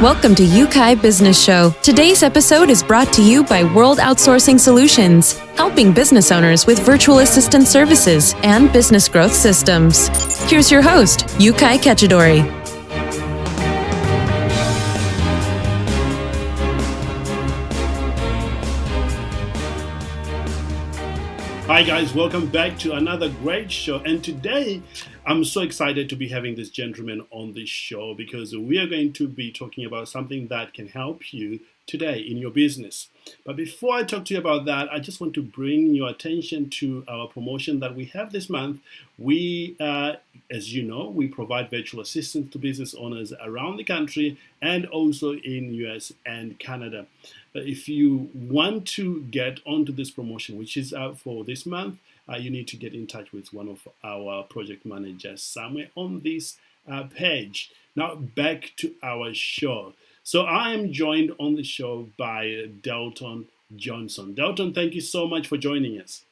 Welcome to Yeukai Business Show. Today's episode is brought to you by World Outsourcing Solutions, helping business owners with virtual assistant services and business growth systems. Here's your host, Yeukai Kechidori. Hi guys, welcome back to another great show. And today, I'm so excited to be having this gentleman on the show because we are going to be talking about something that can help you today in your business. But before I talk to you about that, I just want to bring your attention to our promotion that we have this month. We, as you know, we provide virtual assistance to business owners around the country and also in US and Canada. If you want to get onto this promotion, which is out for this month, you need to get in touch with one of our project managers somewhere on this page. Now, back to our show. So I am joined on the show by Dalton Johnson. Dalton, thank you so much for joining us.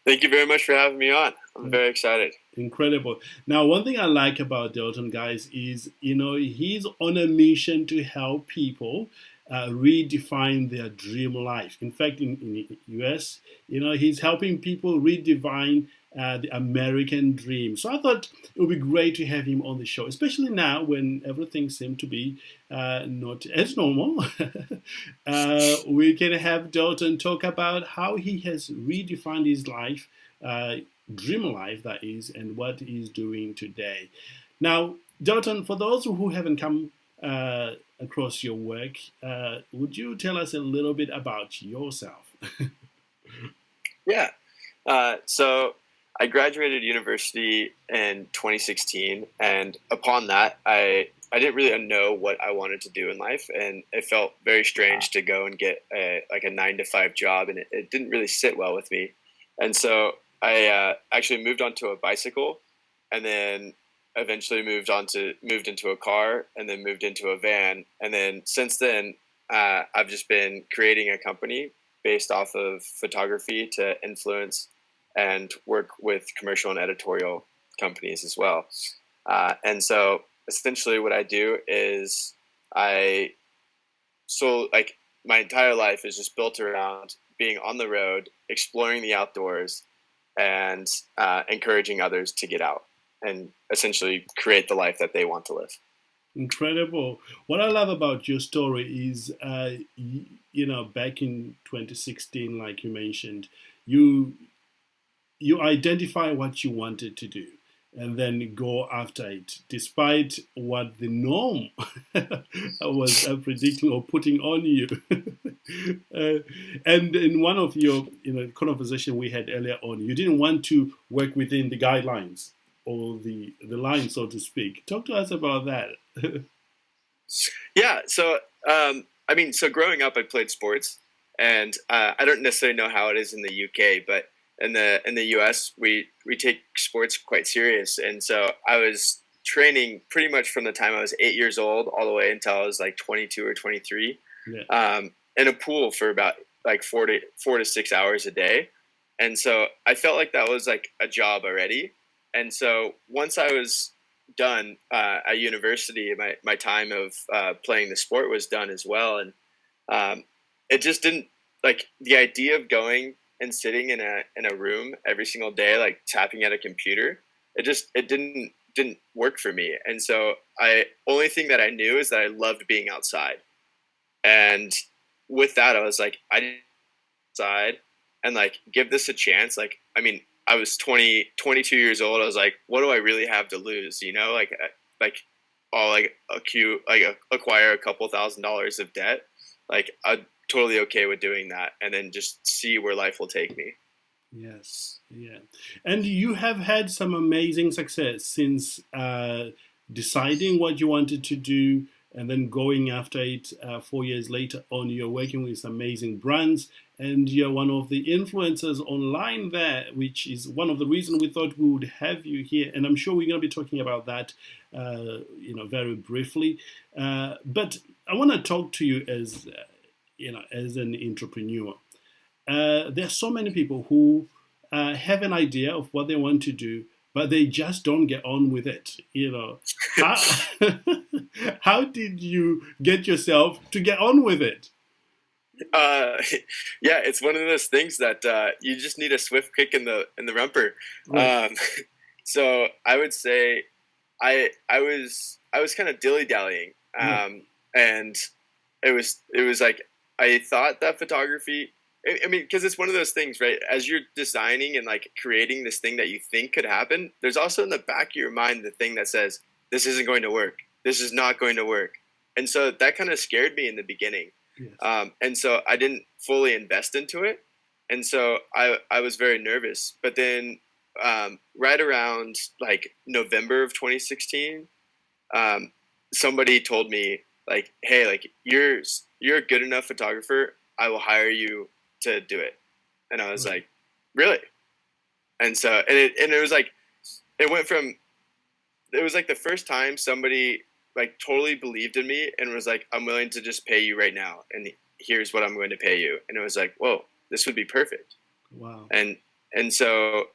Thank you very much for having me on. I'm very excited. Incredible. Now, one thing I like about Dalton, guys, is, he's on a mission to help people redefine their dream life. In fact, in the US, he's helping people redefine the American dream. So I thought it would be great to have him on the show, especially now when everything seems to be not as normal. We can have Dalton talk about how he has redefined his life, dream life that is, and what he's doing today. Now, Dalton, for those who haven't come across your work, would you tell us a little bit about yourself? Yeah. So I graduated university in 2016, and upon that, I didn't really know what I wanted to do in life, and it felt very strange to go and get a 9-to-5 job, and it didn't really sit well with me. And so I actually moved onto a bicycle, and then eventually moved into a car, and then moved into a van. And then since then, I've just been creating a company based off of photography to influence and work with commercial and editorial companies as well. And so essentially what I do is my entire life is just built around being on the road, exploring the outdoors, and encouraging others to get out and essentially create the life that they want to live. Incredible. What I love about your story is, back in 2016, like you mentioned, you identify what you wanted to do and then go after it, despite what the norm was predicting or putting on you. And in one of your conversation we had earlier on, you didn't want to work within the guidelines or the line, so to speak. Talk to us about that. Yeah. So, so growing up, I played sports, and I don't necessarily know how it is in the UK, but in the US, we take sports quite serious. And so I was training pretty much from the time I was 8 years old all the way until I was like 22 or 23, in a pool for about like 4 to 6 hours a day. And so I felt like that was like a job already. And so once I was done at university, my time of playing the sport was done as well. And it just didn't, like, the idea of going and sitting in a room every single day, like tapping at a computer, it didn't work for me. And so only thing that I knew is that I loved being outside. And with that, I was like, I did outside and like give this a chance. Like, I was 22 years old. I was like, what do I really have to lose? I'll acquire a couple $1,000s of debt. Like, I'm totally okay with doing that, and then just see where life will take me. Yes, yeah. And you have had some amazing success since deciding what you wanted to do and then going after it 4 years later on. You're working with amazing brands, and you're one of the influencers online there, which is one of the reasons we thought we would have you here. And I'm sure we're going to be talking about that, very briefly. But I want to talk to you as an entrepreneur. There are so many people who have an idea of what they want to do, but they just don't get on with it. how did you get yourself to get on with it? Uh, yeah, it's one of those things that you just need a swift kick in the rumper. Right. So I would say I was kind of dilly dallying, and it was like I thought that photography. I mean, because it's one of those things, right? As you're designing and like creating this thing that you think could happen, there's also in the back of your mind the thing that says this isn't going to work. This is not going to work, and so that kind of scared me in the beginning. Yes. And so I didn't fully invest into it, and so I was very nervous. But then right around like November of 2016, somebody told me like, "Hey, like you're a good enough photographer. I will hire you to do it." And I was like, "Really?" And so and it was like it went from it was like the first time somebody like totally believed in me and was like, "I'm willing to just pay you right now, and here's what I'm going to pay you." And it was like, "Whoa, this would be perfect." Wow. And so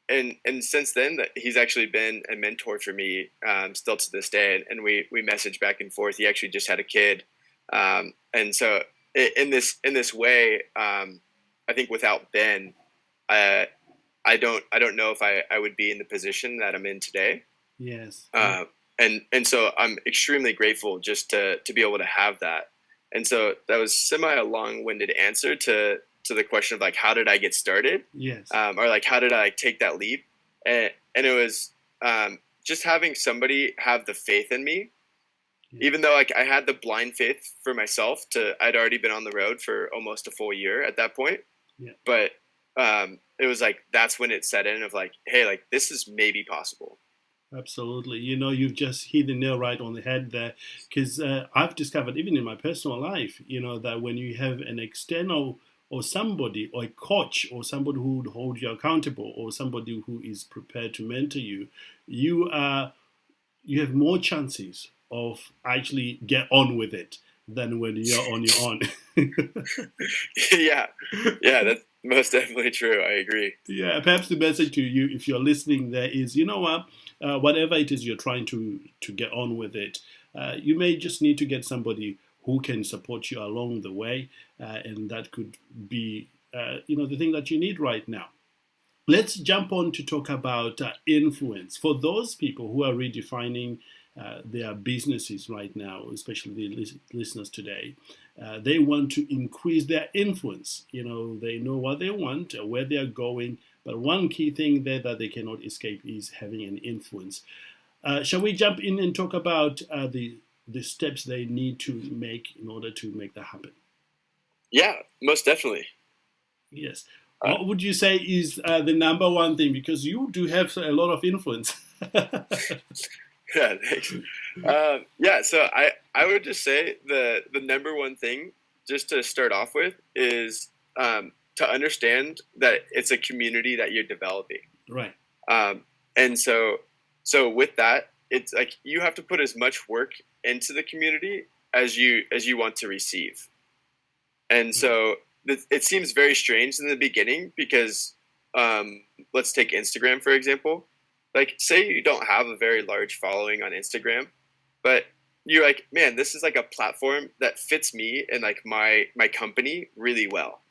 and since then, he's actually been a mentor for me, still to this day, and we message back and forth. He actually just had a kid, and so in this way, I think without Ben, I don't know if I would be in the position that I'm in today. Yes. And so I'm extremely grateful just to be able to have that. And so that was a long-winded answer to the question of like, how did I get started? Yes. Or like, how did I take that leap? And it was just having somebody have the faith in me, even though like I had the blind faith for myself. I'd already been on the road for almost a full year at that point. Yeah. But it was like that's when it set in of like, hey, like this is maybe possible. Absolutely. You've just hit the nail right on the head there, because I've discovered, even in my personal life, that when you have an external or somebody or a coach or somebody who would hold you accountable or somebody who is prepared to mentor you, you have more chances of actually get on with it than when you're on your own. Yeah, that's most definitely true. I agree. Yeah, perhaps the message to you, if you're listening, there is, whatever it is you're trying to get on with it, you may just need to get somebody who can support you along the way, and that could be, the thing that you need right now. Let's jump on to talk about influence. For those people who are redefining their businesses right now, especially the listeners today, they want to increase their influence. They know what they want, where they are going, but one key thing there that they cannot escape is having an influence. Shall we jump in and talk about the steps they need to make in order to make that happen? Yeah, most definitely. Yes. What would you say is the number one thing? Because you do have a lot of influence. Yeah, thanks. So I would just say the number one thing, just to start off with, is to understand that it's a community that you're developing. Right. And so with that, it's like you have to put as much work into the community as you want to receive. And so it seems very strange in the beginning because let's take Instagram, for example. Like, say you don't have a very large following on Instagram, but you're like, man, this is like a platform that fits me and like my company really well.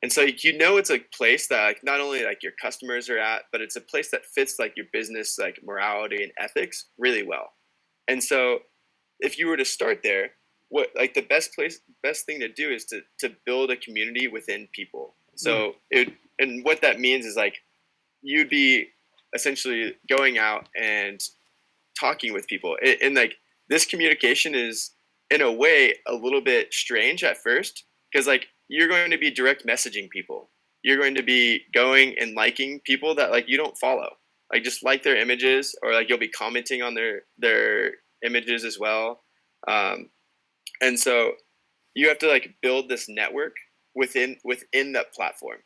And so it's a place that like not only like your customers are at, but it's a place that fits like your business like morality and ethics really well. And so if you were to start there, what like the best thing to do is to build a community within people. So and what that means is like you'd be essentially going out and talking with people. And like this communication is in a way a little bit strange at first because like you're going to be direct messaging people. You're going to be going and liking people that like you don't follow. Like just like their images, or like you'll be commenting on their images as well. And so you have to like build this network within that platform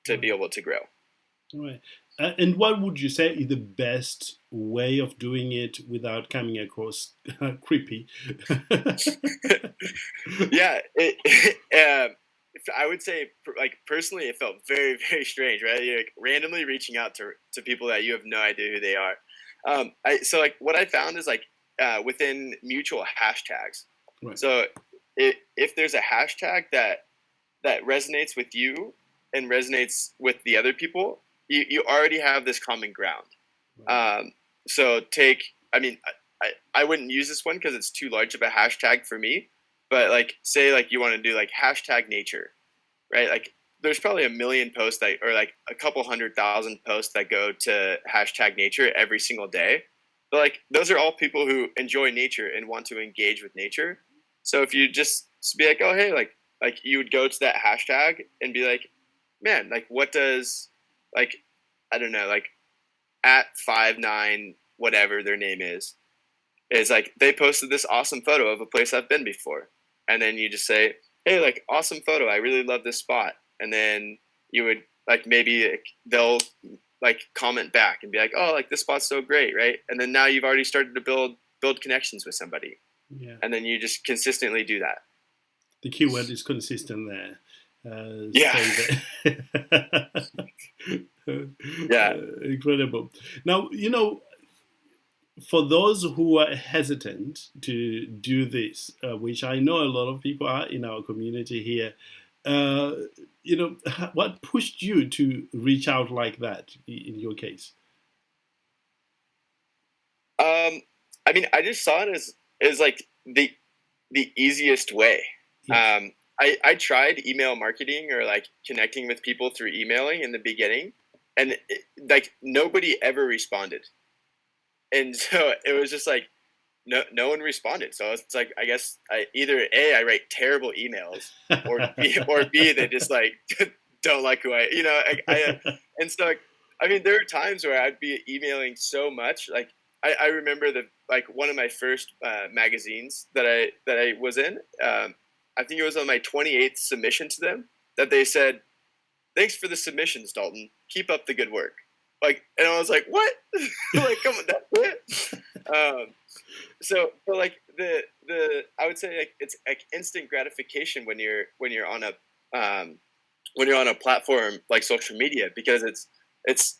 to be able to grow. All right. And what would you say is the best way of doing it without coming across creepy? Yeah, I would say, like personally, it felt very, very strange, right? You're like randomly reaching out to people that you have no idea who they are. So like what I found is like within mutual hashtags. Right. So if there's a hashtag that resonates with you and resonates with the other people, you already have this common ground. Right. So I wouldn't use this one because it's too large of a hashtag for me. But like, say like you want to do like hashtag nature, right? Like there's probably 1 million posts or like a couple 100,000 posts that go to hashtag nature every single day. But like those are all people who enjoy nature and want to engage with nature. So if you just be like, oh, hey, like you would go to that hashtag and be like, man, like what does like, I don't know, like at 59, whatever their name is like they posted this awesome photo of a place I've been before. And then you just say, hey, like awesome photo. I really love this spot. And then you would like, maybe they'll like comment back and be like, oh, like this spot's so great. Right. And then now you've already started to build connections with somebody. Yeah. And then you just consistently do that. The keyword is consistent there. Yeah. Incredible. Now, for those who are hesitant to do this, which I know a lot of people are in our community here, what pushed you to reach out like that in your case? I mean, I just saw it as like the easiest way. Yes. I tried email marketing or like connecting with people through emailing in the beginning, and like nobody ever responded. And so it was just like, no one responded. So it's like, I guess I write terrible emails, or B, they just like don't like who and so I mean, there are times where I'd be emailing so much. Like I remember one of my first magazines that I was in. I think it was on my 28th submission to them that they said, "Thanks for the submissions, Dalton. Keep up the good work." Like, and I was like, what? Like, come on, that's it? So like I would say like it's like instant gratification when you're on a platform like social media, because it's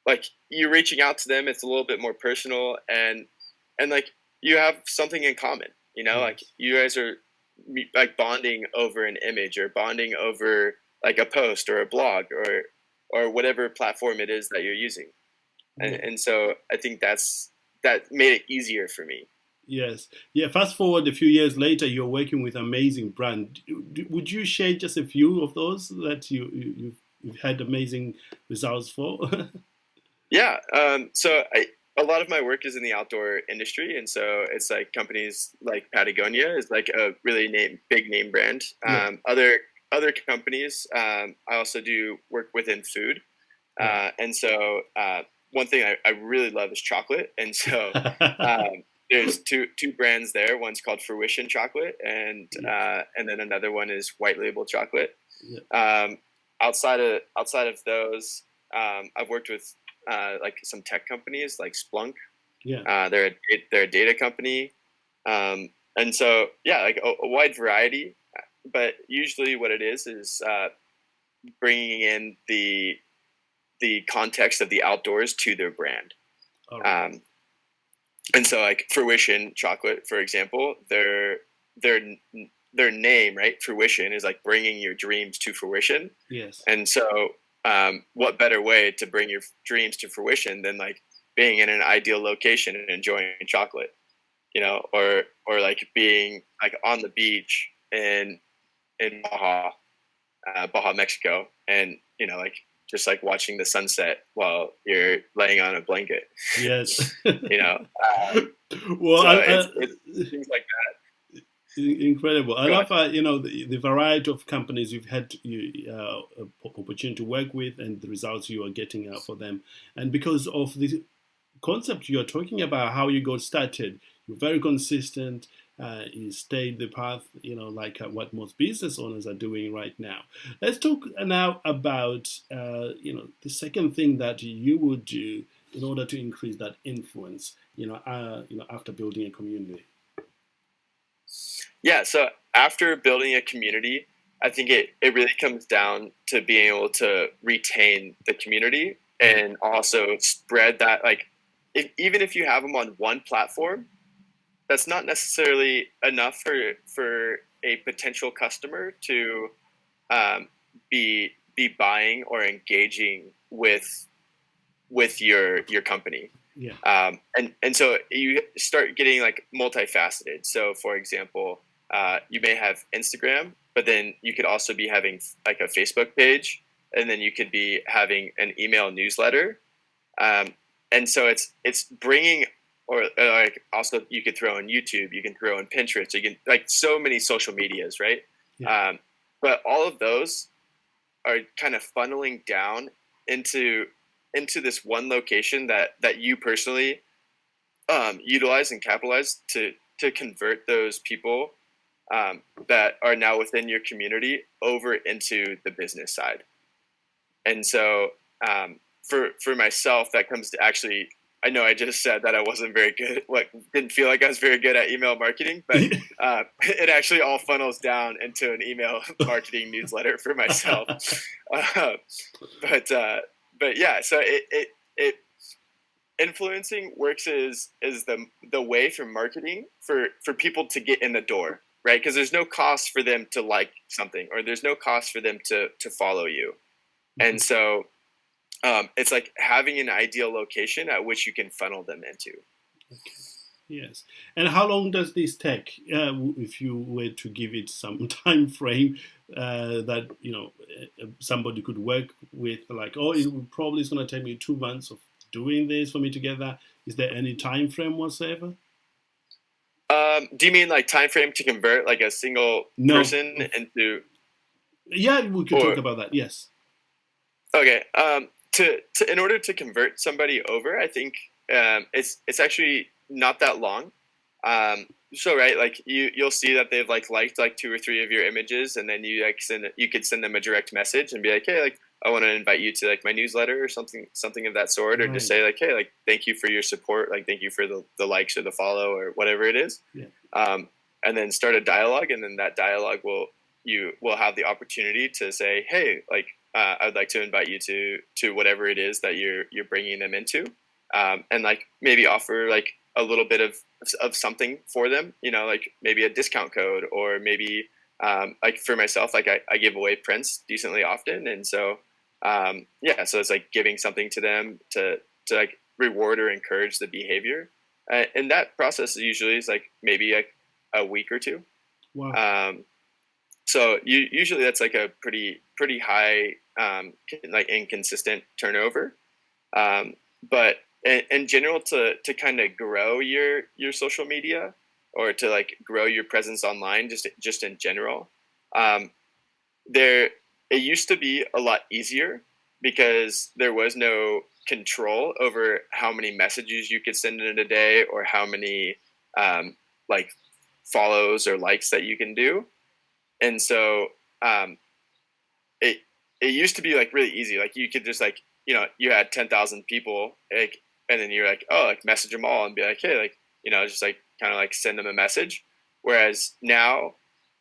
like you're reaching out to them. It's a little bit more personal, and like you have something in common, like you guys are like bonding over an image or bonding over like a post or a blog or whatever platform it is that you're using. And so I think that made it easier for me. Yes. Yeah. Fast forward a few years later, you're working with amazing brand. Would you share just a few of those that you've had amazing results for? Yeah. So a lot of my work is in the outdoor industry. And so it's like companies like Patagonia is like a really big name brand. Yeah. Other companies, I also do work within food. And so one thing I really love is chocolate. And so there's two brands there. One's called Fruition Chocolate, and then another one is White Label Chocolate. Yeah. Outside of those, I've worked with like some tech companies like Splunk. Yeah. They're a data company. And so, yeah, like a wide variety. But usually what it is bringing in the context of the outdoors to their brand. Right. And so like Fruition Chocolate, for example, their name, right? Fruition is like bringing your dreams to fruition. Yes. And so what better way to bring your dreams to fruition than like being in an ideal location and enjoying chocolate, or like being like on the beach in Baja, Mexico, and like just like watching the sunset while you're laying on a blanket. Yes. Well, so it's things like that. Incredible. I love the variety of companies you've had opportunity to work with and the results you are getting for them. And because of the concept you're talking about, how you got started, you're very consistent. You stayed the path, like what most business owners are doing right now. Let's talk now about, the second thing that you would do in order to increase that influence, after building a community. Yeah. So after building a community, I think it really comes down to being able to retain the community and also spread that, like, even if you have them on one platform, that's not necessarily enough for a potential customer to be buying or engaging with your company. Yeah. And so you start getting like multifaceted. So for example, you may have Instagram, but then you could also be having like a Facebook page, and then you could be having an email newsletter. And so it's bringing, or like also you could throw in YouTube, you can throw in Pinterest, you can like so many social medias, right? Yeah. But all of those are kind of funneling down into this one location that you personally utilize and capitalize to convert those people that are now within your community over into the business side. And so for myself, that comes to actually, I know I just said that I wasn't very good, didn't feel like I was very good at email marketing, but it actually all funnels down into an email marketing newsletter for myself. But yeah, so it influencing works is the way for marketing for people to get in the door, right? Because there's no cost for them to like something, or there's no cost for them to follow you. Mm-hmm. And so it's like having an ideal location at which you can funnel them into. Okay. Yes. And how long does this take? If you were to give it some time frame that somebody could work with, like, it probably is going to take me 2 months of doing this for me to get that. Is there any time frame whatsoever? Do you mean like time frame to convert like a single person into? Yeah, we could talk about that. Yes. Okay. In order to convert somebody over, I think it's actually not that long. So right, like you'll see that they've liked like 2 or 3 of your images, and then you could send them a direct message and be like, hey, like I want to invite you to like my newsletter or something of that sort, or just say like, hey, like thank you for your support, like thank you for the likes or the follow or whatever it is. Yeah. And then start a dialogue, and then that dialogue will have the opportunity to say, hey, like I would like to invite you to whatever it is that you're bringing them into, and like maybe offer like a little bit of something for them, like maybe a discount code, or maybe like for myself, like I give away prints decently often, and so so it's like giving something to them to like reward or encourage the behavior, and that process usually is like maybe a week or 2. Wow. So usually that's like a pretty high like inconsistent turnover, but in general, to kind of grow your social media, or to like grow your presence online, just in general, it used to be a lot easier because there was no control over how many messages you could send in a day, or how many like follows or likes that you can do. And so it used to be like really easy. Like you could just like, you had 10,000 people, like, and then you're like, oh, like message them all and be like, hey, like, just like kind of like send them a message. Whereas now,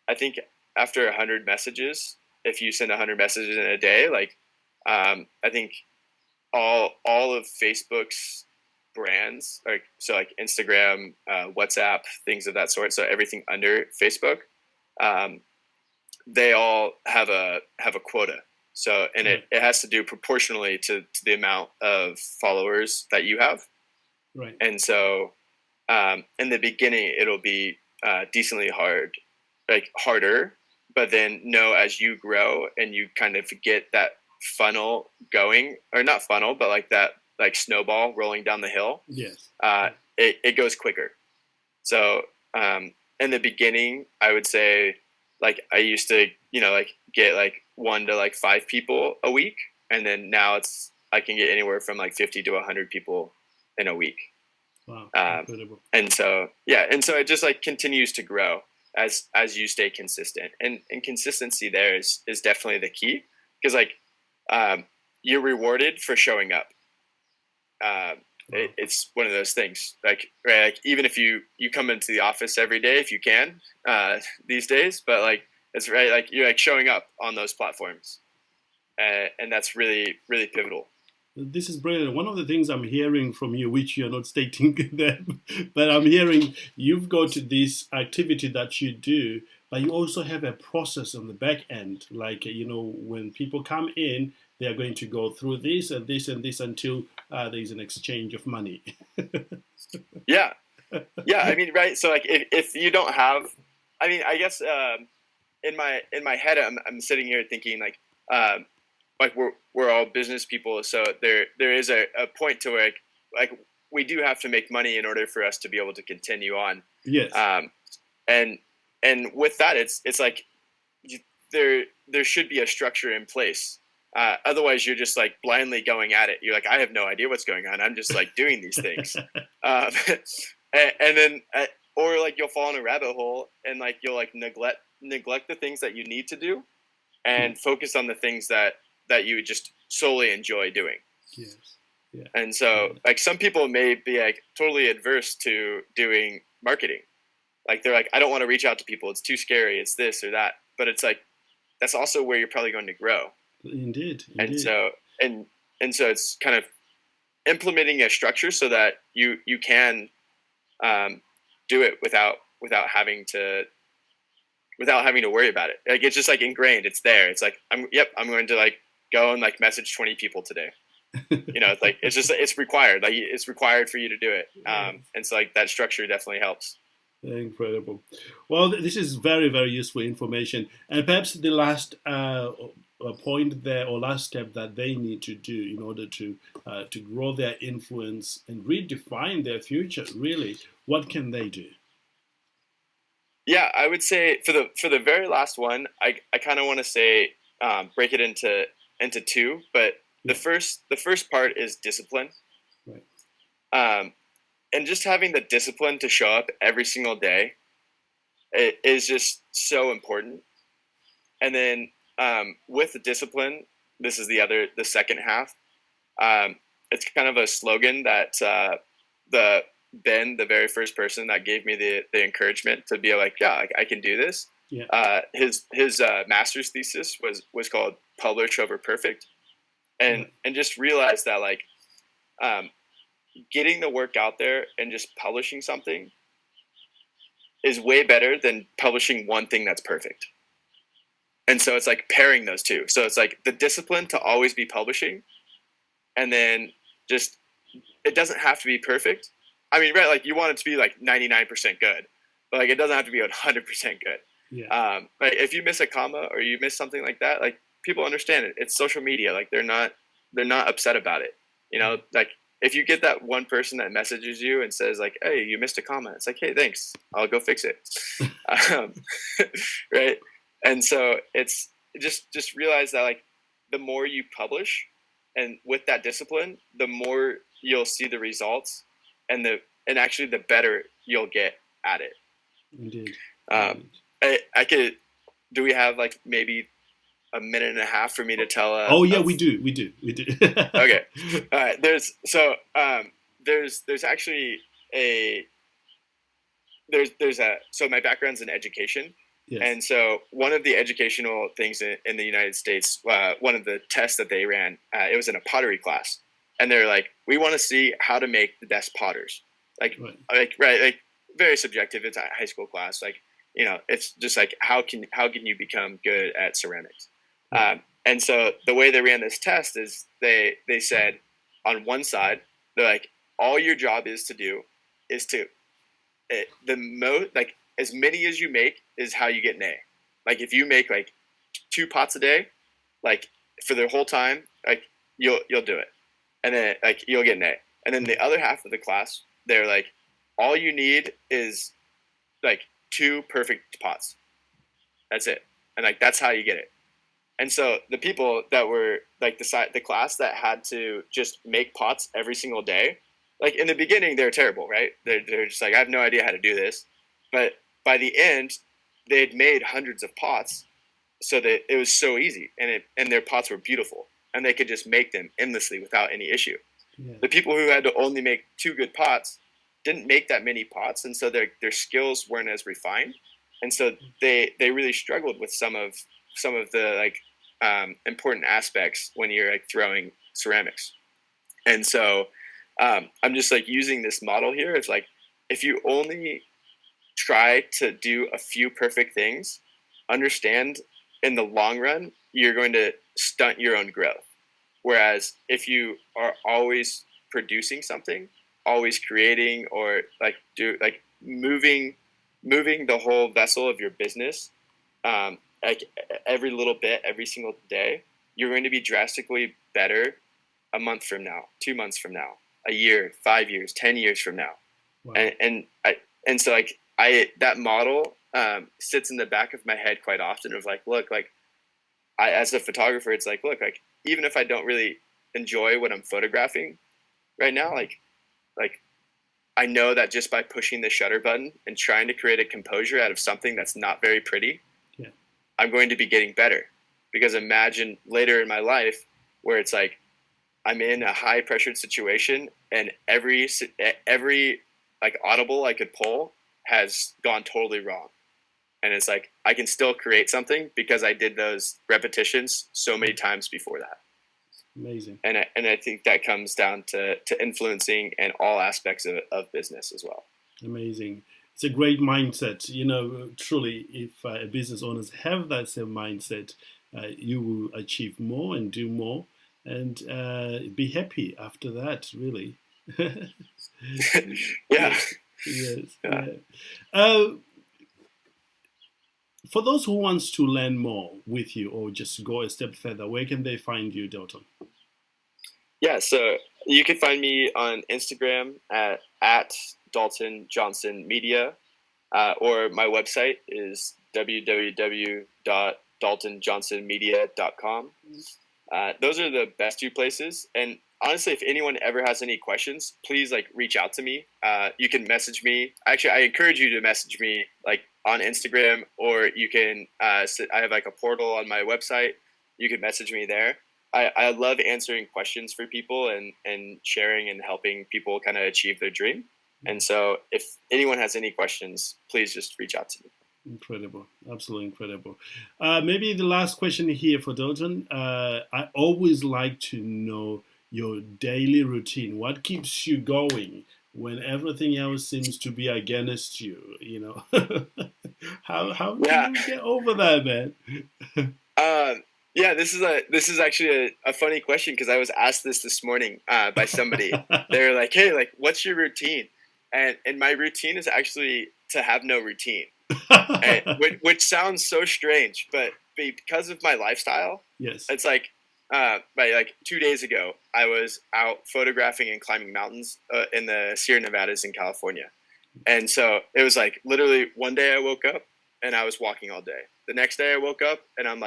I think after 100 messages, if you send 100 messages in a day, like I think all of Facebook's brands, so like Instagram, WhatsApp, things of that sort, so everything under Facebook, they all have a quota. So, and it has to do proportionally to the amount of followers that you have. Right. And so in the beginning, it'll be decently harder, but then as you grow and you kind of get that funnel going, or not funnel, but like that, like snowball rolling down the hill. Yes. It goes quicker. So in the beginning, I would say, like I used to, like get like 1 to like 5 people a week. And then now I can get anywhere from like 50 to 100 people in a week. Wow. Incredible. And so it just like continues to grow as you stay consistent, and consistency there is definitely the key, because like you're rewarded for showing up. It's one of those things, like, right, like even if you come into the office every day, if you can these days, but like it's right, like you're like showing up on those platforms, and that's really, really pivotal. This is brilliant. One of the things I'm hearing from you, which you're not stating there, but I'm hearing you've got this activity that you do, but you also have a process on the back end. Like, when people come in, they are going to go through this and this and this until there's an exchange of money. Yeah. Yeah. I mean, right. So like if you don't have, I mean, I guess in my head, I'm sitting here thinking like we're all business people, so there is a point to where like we do have to make money in order for us to be able to continue on. Yes. And with that, it's like there should be a structure in place. Otherwise, you're just like blindly going at it. You're like, I have no idea what's going on. I'm just like doing these things, and then or like you'll fall in a rabbit hole and like you'll like neglect the things that you need to do, and focus on the things that you just solely enjoy doing. Yes. Yeah. And so like some people may be like totally adverse to doing marketing. Like they're like, I don't want to reach out to people. It's too scary. It's this or that. But it's like, that's also where you're probably going to grow. Indeed. And so it's kind of implementing a structure so that you can do it without having to worry about it. Like it's just like ingrained. It's there. It's like I'm going to like go and like message 20 people today. It's like it's required. Like it's required for you to do it. And so like that structure definitely helps. Incredible. Well, this is very, very useful information. And perhaps the last point there, or last step that they need to do in order to grow their influence and redefine their future, really, what can they do? Yeah, I would say for the very last one, I kind of want to say break it into two, but the first part is discipline. Right. And just having the discipline to show up every single day is just so important. And then with the discipline, this is the second half. It's kind of a slogan that the very first person that gave me the encouragement to be like, yeah, I can do this. Yeah. His master's thesis was called Publish Over Perfect, and just realize that like getting the work out there and just publishing something is way better than publishing one thing that's perfect. And so it's like pairing those two. So it's like the discipline to always be publishing, and then just it doesn't have to be perfect. I mean, right? Like you want it to be like 99% good, but like it doesn't have to be 100% good. Yeah. Like if you miss a comma or you miss something like that, like people understand it. It's social media. Like they're not upset about it. Like if you get that one person that messages you and says like, "Hey, you missed a comma," it's like, "Hey, thanks. I'll go fix it." Right? And so it's just realize that like the more you publish, and with that discipline, the more you'll see the results, and actually the better you'll get at it. Indeed. I could. Do we have like maybe a minute and a half for me to tell? We do. Okay. All right. There's actually so my background's in education. Yes. And so one of the educational things in the United States, one of the tests that they ran, it was in a pottery class, and they're like, we want to see how to make the best potters. Like very subjective. It's a high school class. Like, it's just like, how can you become good at ceramics? Right. And so the way they ran this test is they said on one side, they're like, all your job is to do is to as many as you make is how you get an A. Like if you make like 2 pots a day, like for the whole time, like you'll do it. And then like you'll get an A. And then the other half of the class, they're like, all you need is like 2 perfect pots. That's it. And like that's how you get it. And so the people that were like the class that had to just make pots every single day, like in the beginning they're terrible, right? They're just like, I have no idea how to do this. But by the end, they had made hundreds of pots, so that it was so easy, and their pots were beautiful, and they could just make them endlessly without any issue. Yeah. The people who had to only make 2 good pots didn't make that many pots, and so their skills weren't as refined, and so they really struggled with some of the like important aspects when you're like throwing ceramics. And so I'm just like using this model here. It's like, if you only try to do a few perfect things, understand in the long run, you're going to stunt your own growth. Whereas if you are always producing something, always creating, or moving the whole vessel of your business, like every little bit, every single day, you're going to be drastically better a month from now, 2 months from now, a year, 5 years, 10 years from now. Wow. And so like that model sits in the back of my head quite often of like, look, like as a photographer, it's like, look, like even if I don't really enjoy what I'm photographing right now, like I know that just by pushing the shutter button and trying to create a composure out of something that's not very pretty, I'm going to be getting better. Because imagine later in my life where it's like I'm in a high pressured situation and every like audible I could pull has gone totally wrong. And it's like I can still create something because I did those repetitions so many times before that. Amazing. And I think that comes down to influencing in all aspects of business as well. Amazing. It's a great mindset. You know, truly, if business owners have that same mindset, you will achieve more and do more and be happy after that, really. Yeah. Yes. Yeah. For those who wants to learn more with you or just go a step further, where can they find you, Dalton? Yeah, so you can find me on Instagram at Dalton Johnson Media, or my website is www.daltonjohnsonmedia.com. Those are the best two places. And honestly, if anyone ever has any questions, please like reach out to me. You can message me. Actually, I encourage you to message me like on Instagram, or you can, I have like a portal on my website. You can message me there. I love answering questions for people and sharing and helping people kind of achieve their dream. And so if anyone has any questions, please just reach out to me. Incredible. Absolutely incredible. Maybe the last question here for Dalton. I always like to know your daily routine. What keeps you going when everything else seems to be against you? You know, how do you get over that, man? Yeah, this is actually a funny question because I was asked this morning by somebody. They're like, "Hey, like, what's your routine?" And my routine is actually to have no routine, which sounds so strange, but because of my lifestyle, yes, it's like like 2 days ago, I was out photographing and climbing mountains in the Sierra Nevadas in California, and so it was like literally one day I woke up and I was walking all day. The next day I woke up and I'm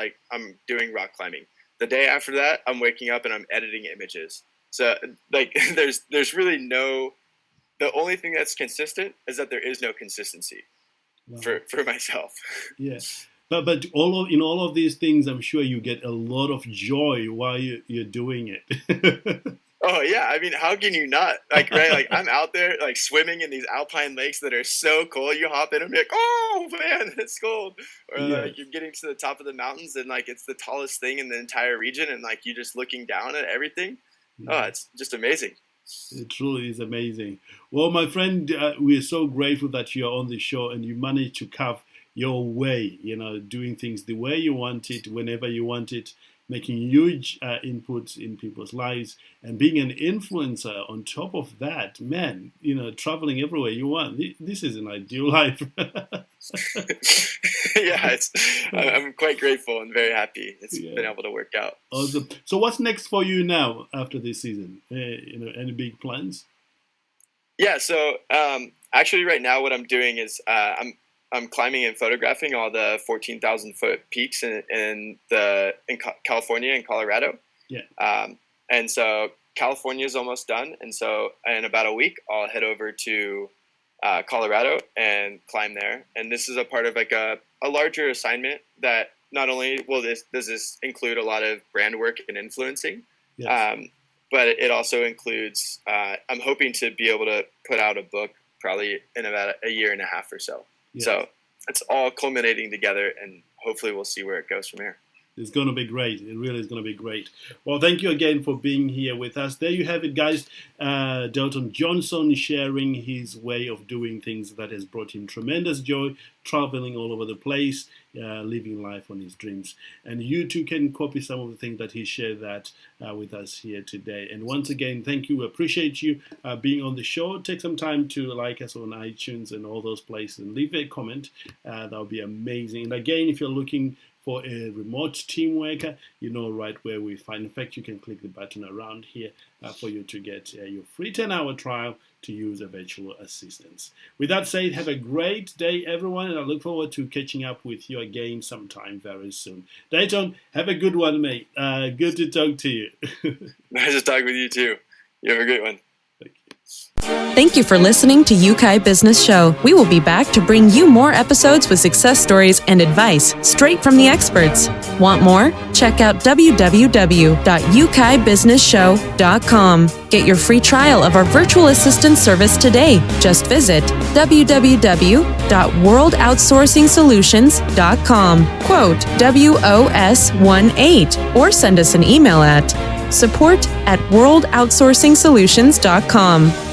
doing rock climbing. The day after that, I'm waking up and I'm editing images. So like there's really the only thing that's consistent is that there is no consistency for myself. Yeah. But in all of these things, I'm sure you get a lot of joy while you're doing it. Oh yeah, I mean, how can you not? Like, right? Like, I'm out there like swimming in these alpine lakes that are so cold. You hop in and be like, oh man, it's cold. Or like you're getting to the top of the mountains and like it's the tallest thing in the entire region, and like you're just looking down at everything. Oh, it's just amazing. It truly is amazing. Well, my friend, we are so grateful that you're on the show and you managed to carve your way, you know, doing things the way you want it, whenever you want it, making huge inputs in people's lives and being an influencer on top of that, man, you know, traveling everywhere you want. This is an ideal life. Yeah, I'm quite grateful and very happy it's been able to work out. Awesome. So what's next for you now after this season? You know, any big plans? Yeah, so actually right now what I'm doing is I'm climbing and photographing all the 14,000 foot peaks in California and Colorado. Yeah. And so California is almost done. And so in about a week, I'll head over to Colorado and climb there. And this is a part of like a larger assignment that not only does this include a lot of brand work and influencing, yes. But it also includes, I'm hoping to be able to put out a book probably in about a year and a half or so. Yes. So it's all culminating together, and hopefully we'll see where it goes from here. It's going to be great. It really is going to be great. Well, thank you again for being here with us. There you have it, guys. Dalton Johnson sharing his way of doing things that has brought him tremendous joy, traveling all over the place, living life on his dreams. And you too can copy some of the things that he shared with us here today. And once again, thank you. Appreciate you being on the show. Take some time to like us on iTunes and all those places and leave a comment. That would be amazing. And again, if you're looking for a remote team worker, you know right where we find. In fact, you can click the button around here for you to get your free 10-hour trial to use a virtual assistant. With that said, have a great day, everyone, and I look forward to catching up with you again sometime very soon. Dalton, have a good one, mate. Good to talk to you. Nice to talk with you too. You have a great one. Thank you for listening to Yeukai Business Show. We will be back to bring you more episodes with success stories and advice straight from the experts. Want more? Check out www.yukaibusinessshow.com. Get your free trial of our virtual assistant service today. Just visit www.worldoutsourcingsolutions.com. Quote WOS18 or send us an email at support@worldoutsourcingsolutions.com.